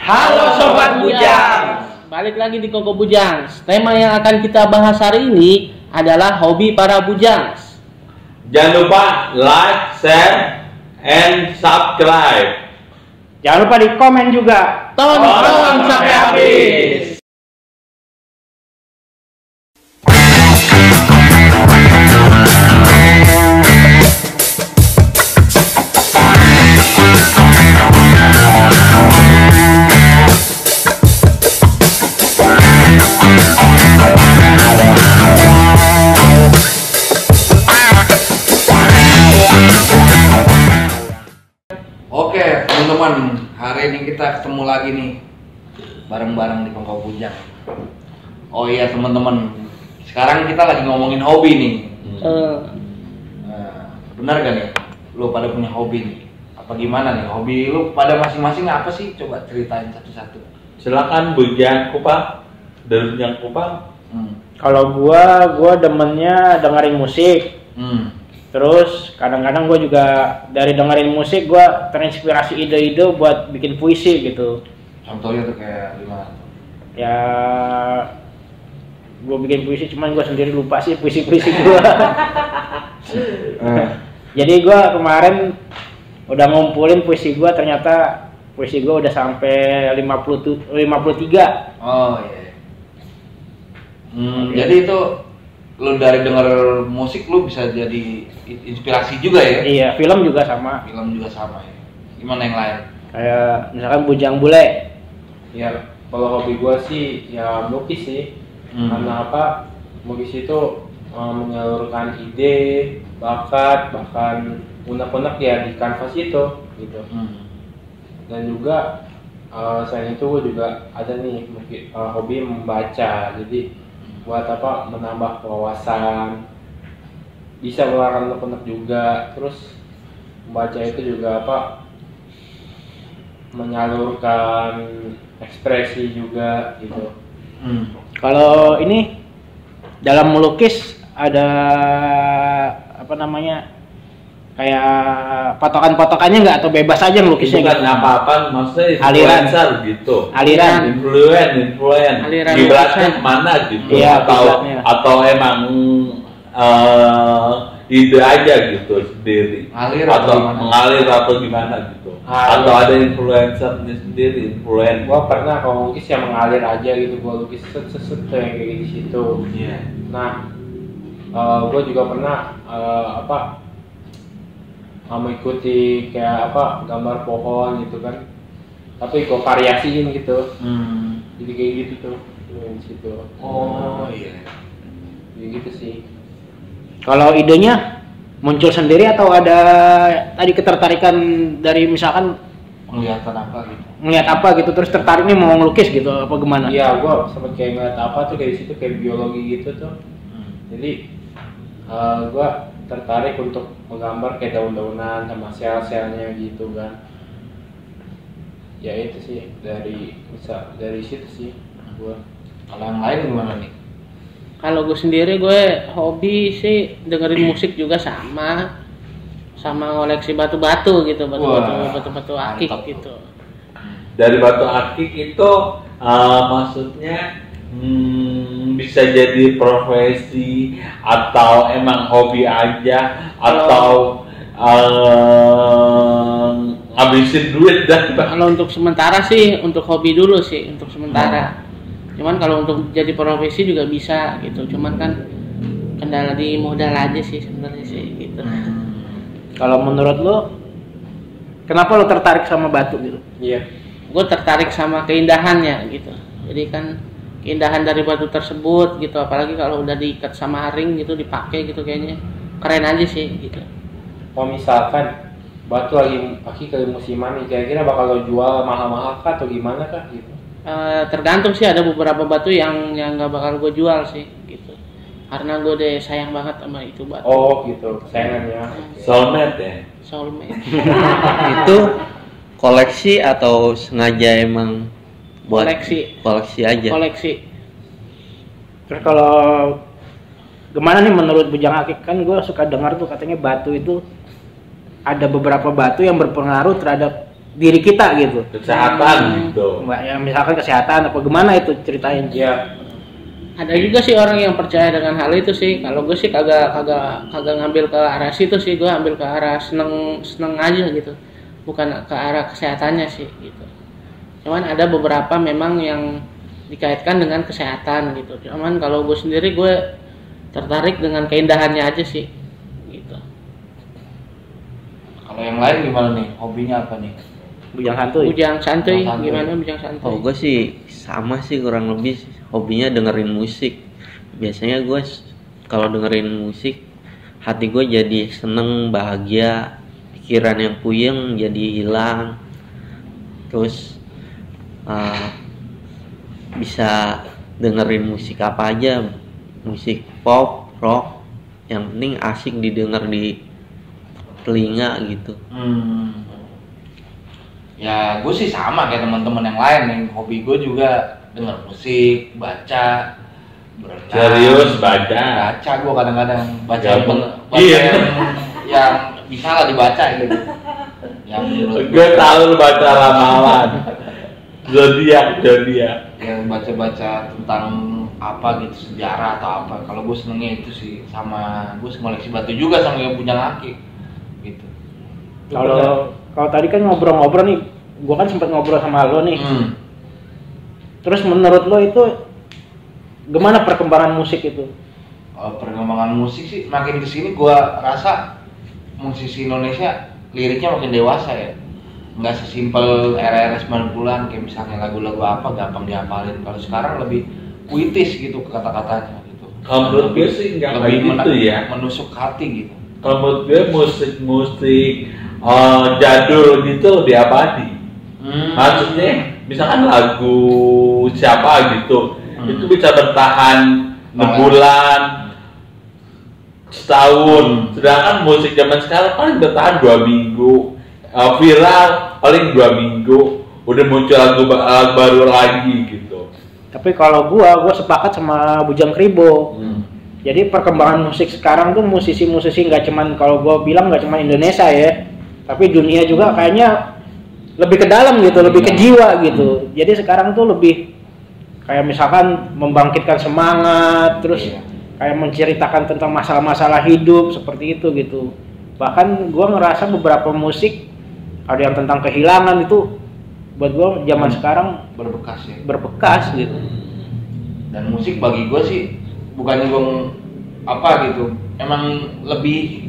Halo Sobat Bujang. Balik lagi di Koko Bujang. Tema yang akan kita bahas hari ini adalah hobi para bujang. Jangan lupa like, share, and subscribe. Jangan lupa di komen juga. Tonton sampai habis. Oke teman-teman, hari ini kita ketemu lagi nih bareng-bareng di Koko Bujang. Oh iya teman-teman, sekarang kita lagi ngomongin hobi nih. Benar gak nih? Lu pada punya hobi nih? Apa gimana nih? Hobi lu pada masing-masing apa sih? Coba ceritain satu-satu. Silakan Bujang Kupang. Dari Bujang Kupang. Kalau gua demennya dengerin musik. Terus kadang-kadang gue juga dari dengerin musik gue terinspirasi ide-ide buat bikin puisi gitu. Contohnya tuh kayak gimana? Ya gue bikin puisi, cuman gue sendiri lupa sih puisi-puisi gue. Jadi gue kemarin udah ngumpulin puisi gue, ternyata puisi gue udah sampai 53. Oh iya. Jadi itu lu dari denger musik lu bisa jadi inspirasi juga ya? Iya, film juga sama. Film juga sama ya. Gimana yang lain? Kayak misalkan Bujang Bule. Ya, kalau hobi gue sih ya melukis sih. Karena apa? Melukis itu menyalurkan ide, bakat, bahkan unek-unek ya di kanvas itu gitu. Dan juga selain itu gue juga ada nih hobi membaca. Jadi buat apa? Menambah wawasan, bisa mengeluarkan unek-unek juga. Terus membaca itu juga apa? Menyalurkan ekspresi juga gitu. Kalau ini dalam melukis ada apa namanya, kayak patokan-patokannya nggak, atau bebas aja ngelukisnya? Bukan apa-apa, maksudnya Aliran. influencer gitu. Aliran. Influen. Aliran Kiblatnya influencer. kemana gitu? Iya, atau kiblatnya. atau emang ide aja gitu sendiri. Ngalir atau atau gimana? mengalir atau gimana gitu. Atau ada influencernya sendiri, influen. Gua pernah kalau lukis yang mengalir aja gitu, gua lukis set yang kayak di situ. Iya. Nah, gua juga pernah mengikuti kayak apa, gambar pohon gitu kan, tapi gua variasiin gitu. Jadi kayak gitu tuh di situ. Oh iya. Jadi gitu sih. Kalau idenya muncul sendiri atau ada tadi ketertarikan dari misalkan Kelihatan apa gitu? ngelihat apa gitu terus tertariknya mau ngelukis gitu, apa gimana? Iya, gua sempet kayak ngeliat apa tuh kayak di situ, kayak biologi gitu tuh. Jadi gua tertarik untuk menggambar kayak daun-daunan sama sel-selnya gitu kan. Ya itu sih dari situ sih gua. Kalau yang lain gimana nih? Kalau gue sendiri, gue hobi sih dengerin musik juga, sama ngoleksi batu-batu gitu, batu-batu akik mantap. gitu. Dari batu akik itu maksudnya bisa jadi profesi atau emang hobi aja, atau ngabisin duit dan Kalau untuk sementara sih, untuk hobi dulu sih, untuk sementara. Cuman kalau untuk jadi profesi juga bisa gitu, cuman kan kendala di modal aja sih sebenarnya sih gitu. Kalau menurut lo, kenapa lo tertarik sama batu gitu? Iya. Gue tertarik sama keindahannya gitu. Jadi kan keindahan dari batu tersebut gitu, apalagi kalau udah diikat sama ring gitu, dipakai gitu, kayaknya keren aja sih gitu. Kalau misalkan batu lagi musiman nih, kira-kira bakal lo jual mahal-mahal kah atau gimana kah gitu? Tergantung sih, ada beberapa batu yang nggak bakal gue jual sih gitu, karena gue deh sayang banget sama itu batu. Oh gitu, sayangannya. soulmate ya. Soulmate. Itu koleksi atau sengaja emang buat koleksi aja? Koleksi. Terus kalau gimana nih menurut Bujang Akik? Kan gue suka dengar tuh katanya batu itu ada beberapa batu yang berpengaruh terhadap diri kita gitu. Kesehatan gitu. Ya misalkan kesehatan apa gimana itu ceritain. Ya. Ada juga sih orang yang percaya dengan hal itu sih. Kalau gue sih kagak ngambil ke arah situ sih, gue ambil ke arah seneng aja gitu. Bukan ke arah kesehatannya sih gitu. Cuman ada beberapa memang yang dikaitkan dengan kesehatan gitu. Cuman kalau gue sendiri gue tertarik dengan keindahannya aja sih gitu. Kalau yang lain gimana nih? Hobinya apa nih? Bujang santuy. Bujang santuy gimana bujang santuy? Oh, gue sih sama sih kurang lebih hobinya dengerin musik. Biasanya gue kalau dengerin musik hati gue jadi seneng, bahagia, pikiran yang puyeng jadi hilang. Terus bisa dengerin musik apa aja, musik pop, rock, yang penting asik didengar di telinga gitu. Ya gue sih sama kayak teman-teman yang lain nih. Hobi gue juga denger musik, baca, berenang. Serius baca. Baca gue kadang-kadang baca Ya, baca yang bisa lah dibaca gitu. Yang menurut Gue tahu lu baca ramalan. Zodiak. yang baca-baca tentang apa gitu, sejarah atau apa. Kalau gue senengnya itu sih, sama gue ngoleksi batu juga sama yang punya laki gitu. Kalau tadi kan ngobrol-ngobrol nih, gua kan sempat ngobrol sama lo nih. Terus menurut lo itu gimana perkembangan musik itu? Kalau perkembangan musik sih makin kesini gua rasa musisi Indonesia liriknya makin dewasa ya. Nggak sesimpel era-era 90-an kayak misalnya lagu-lagu apa gampang dihafalin. Kalau sekarang lebih puitis gitu kata-katanya gitu. Kalau menurut gue sih nggak kayak gitu ya. Menusuk hati gitu. Kalau menurut gue musik jadul gitu lebih abadi. Maksudnya misalkan lagu siapa gitu, itu bisa bertahan 6 bulan, setahun. Sedangkan musik zaman sekarang paling bertahan 2 minggu, viral paling 2 minggu, udah muncul lagu baru lagi gitu. Tapi kalau gua sepakat sama Bujang Kribo. Jadi perkembangan musik sekarang tuh musisi-musisi nggak cuman, kalau gua bilang nggak cuman Indonesia ya, tapi dunia juga kayaknya lebih ke dalam gitu, lebih ke jiwa gitu. Jadi sekarang tuh lebih kayak misalkan membangkitkan semangat, terus kayak menceritakan tentang masalah-masalah hidup seperti itu gitu. Bahkan gua ngerasa beberapa musik ada yang tentang kehilangan itu buat gua zaman sekarang Berbekas ya. berbekas gitu. Dan musik bagi gue sih bukannya gue apa gitu, emang lebih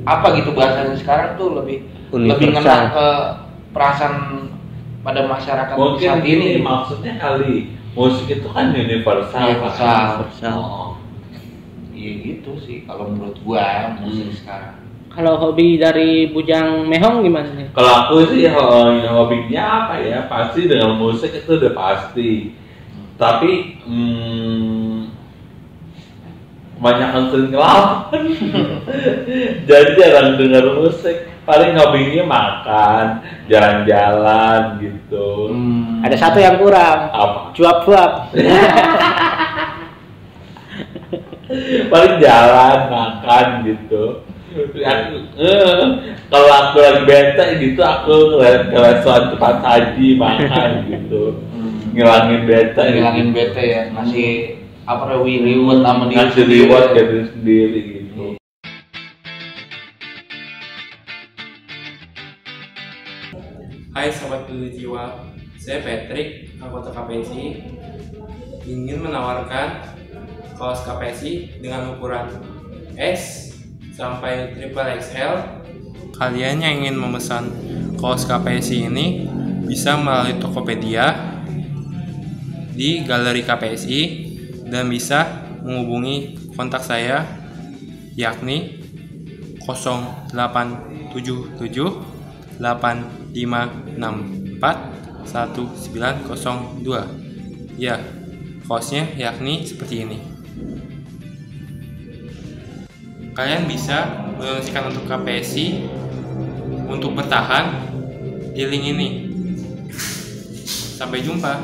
apa gitu bahasanya sekarang tuh lebih ngena ke perasaan pada masyarakat Mungkin saat ini. Maksudnya kali musik itu kan universal. Iya gitu sih kalau menurut gua musik sekarang. Kalau hobi dari Bujang Mehong gimana nih? Kalau aku sih hobinya apa ya, pasti dengan musik itu udah pasti. Tapi kebanyakan sering ngelawan. Jadi jarang dengar musik. Paling hobinya makan, jalan-jalan gitu. Ada satu yang kurang. Apa? Cuap-cuap. Paling jalan, makan gitu. Kalau aku lagi bete gitu, aku ke restoran tempat saji makan gitu. Ngilangin bete Ya, ngasih apa reward sama diri ngasih reward ke diri sendiri gitu. Hai Sobat Peduli Jiwa, saya Patrick, anggota KPSI, ingin menawarkan kaos KPSI dengan ukuran S sampai XXL. Kalian yang ingin memesan kaos KPSI ini bisa melalui Tokopedia di Galeri KPSI dan bisa menghubungi kontak saya yakni 0877 8564 1902. Ya, kaosnya yakni seperti ini. Kalian bisa mendonasikan untuk KPSI untuk bertahan di link ini. Sampai jumpa.